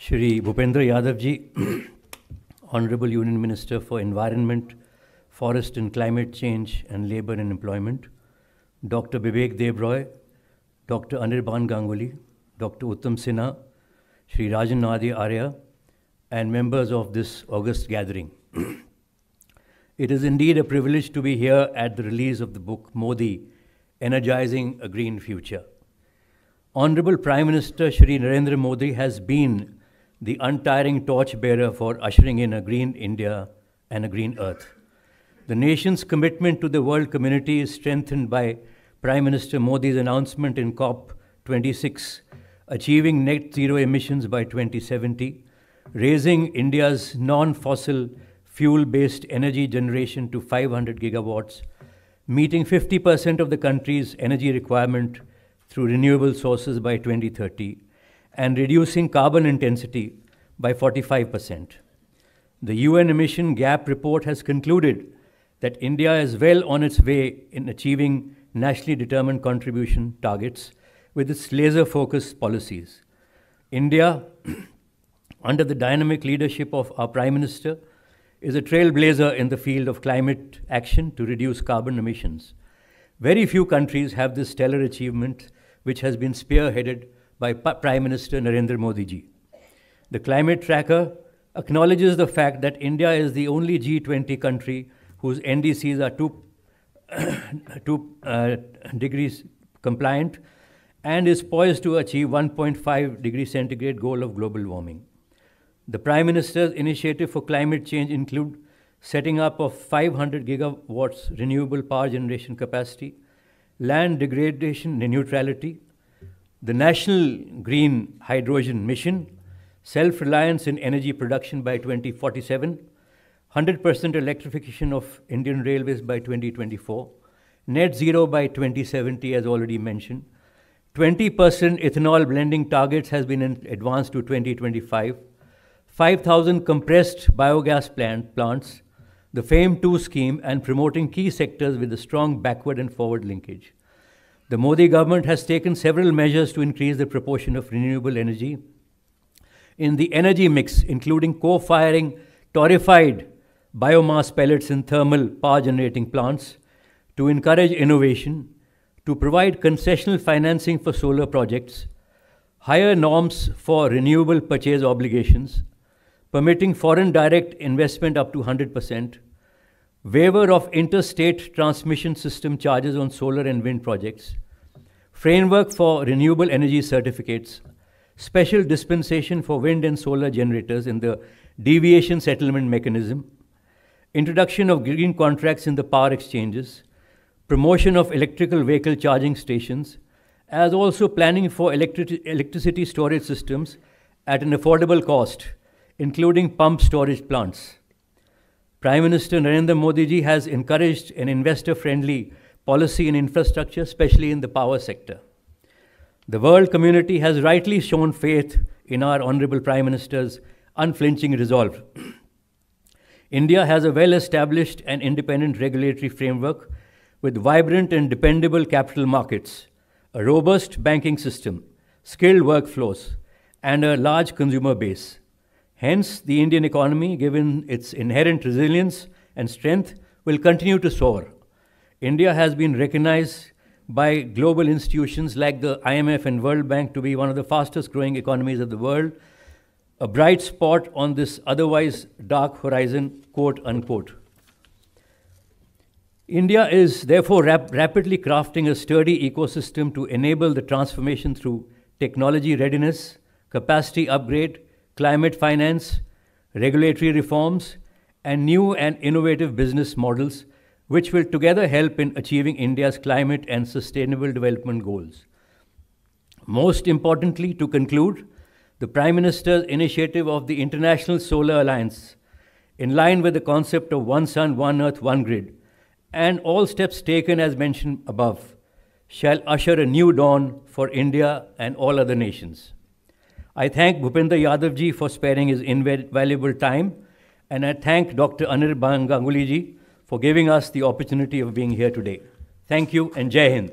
Shri Bhupendra Yadav ji, Honorable Union Minister for Environment, Forest and Climate Change and Labour and Employment, Dr. Vivek Debroy, Dr. Anirban Ganguly, Dr. Uttam Sinha, Shri Rajan Nadi Arya, and members of this august gathering. It is indeed a privilege to be here at the release of the book Modi, Energizing a Green Future. Honorable Prime Minister Shri Narendra Modi has been the untiring torchbearer for ushering in a green India and a green earth. The nation's commitment to the world community is strengthened by Prime Minister Modi's announcement in COP26, achieving net zero emissions by 2070, raising India's non-fossil fuel-based energy generation to 500 gigawatts, meeting 50% of the country's energy requirement through renewable sources by 2030, and reducing carbon intensity by 45%. The UN Emission Gap Report has concluded that India is well on its way in achieving nationally determined contribution targets with its laser-focused policies. India, under the dynamic leadership of our Prime Minister, is a trailblazer in the field of climate action to reduce carbon emissions. Very few countries have this stellar achievement, which has been spearheaded by Prime Minister Narendra Modi ji. The Climate Tracker acknowledges the fact that India is the only G20 country whose NDCs are 2 degrees compliant and is poised to achieve 1.5 degree centigrade goal of global warming. The Prime Minister's initiative for climate change include setting up of 500 gigawatts renewable power generation capacity, land degradation neutrality, the National Green Hydrogen Mission, self-reliance in energy production by 2047, 100% electrification of Indian railways by 2024, net zero by 2070 as already mentioned, 20% ethanol blending targets has been advanced to 2025, 5,000 compressed biogas plants, the FAME2 scheme, and promoting key sectors with a strong backward and forward linkage. The Modi government has taken several measures to increase the proportion of renewable energy in the energy mix, including co-firing torrefied biomass pellets in thermal power generating plants, to encourage innovation, to provide concessional financing for solar projects, higher norms for renewable purchase obligations, permitting foreign direct investment up to 100%, waiver of interstate transmission system charges on solar and wind projects, framework for renewable energy certificates, special dispensation for wind and solar generators in the deviation settlement mechanism, introduction of green contracts in the power exchanges, promotion of electrical vehicle charging stations, as also planning for electricity storage systems at an affordable cost, including pump storage plants. Prime Minister Narendra Modi ji has encouraged an investor-friendly policy in infrastructure, especially in the power sector. The world community has rightly shown faith in our Honorable Prime Minister's unflinching resolve. India has a well-established and independent regulatory framework with vibrant and dependable capital markets, a robust banking system, skilled workflows, and a large consumer base. Hence, the Indian economy, given its inherent resilience and strength, will continue to soar. India has been recognized by global institutions like the IMF and World Bank to be one of the fastest growing economies of the world, a bright spot on this otherwise dark horizon, quote unquote. India is therefore rapidly crafting a sturdy ecosystem to enable the transformation through technology readiness, capacity upgrade, climate finance, regulatory reforms, and new and innovative business models, which will together help in achieving India's climate and sustainable development goals. Most importantly, to conclude, the Prime Minister's initiative of the International Solar Alliance, in line with the concept of One Sun, One Earth, One Grid, and all steps taken as mentioned above, shall usher a new dawn for India and all other nations. I thank Bhupendra Yadav ji for sparing his invaluable time, and I thank Dr. Anirban Ganguly ji for giving us the opportunity of being here today. Thank you and Jai Hind.